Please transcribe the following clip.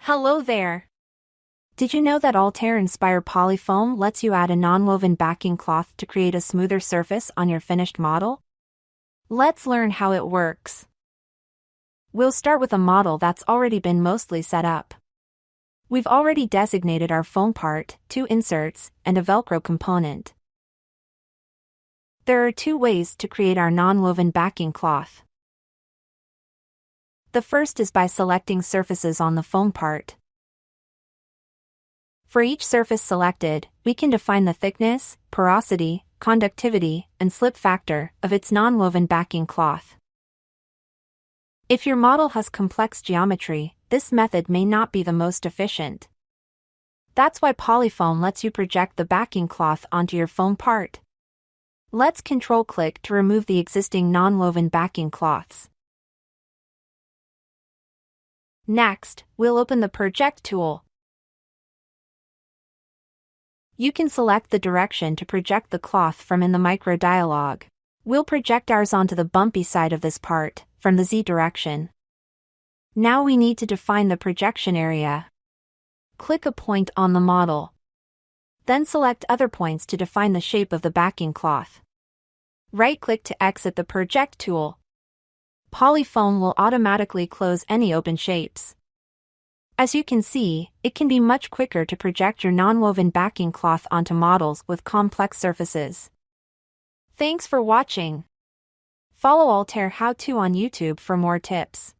Hello there! Did you know that Altair Inspire PolyFoam lets you add a non-woven backing cloth to create a smoother surface on your finished model? Let's learn how it works. We'll start with a model that's already been mostly set up. We've already designated our foam part, 2 inserts, and a Velcro component. There are 2 ways to create our non-woven backing cloth. The first is by selecting surfaces on the foam part. For each surface selected, we can define the thickness, porosity, conductivity, and slip factor of its non-woven backing cloth. If your model has complex geometry, this method may not be the most efficient. That's why PolyFoam lets you project the backing cloth onto your foam part. Let's Control-click to remove the existing non-woven backing cloths. Next, we'll open the Project tool. You can select the direction to project the cloth from in the micro dialog. We'll project ours onto the bumpy side of this part, from the Z direction. Now we need to define the projection area. Click a point on the model. Then select other points to define the shape of the backing cloth. Right-click to exit the Project tool. PolyFoam will automatically close any open shapes. As you can see, it can be much quicker to project your non-woven backing cloth onto models with complex surfaces. Thanks for watching. Follow Altair How To on YouTube for more tips.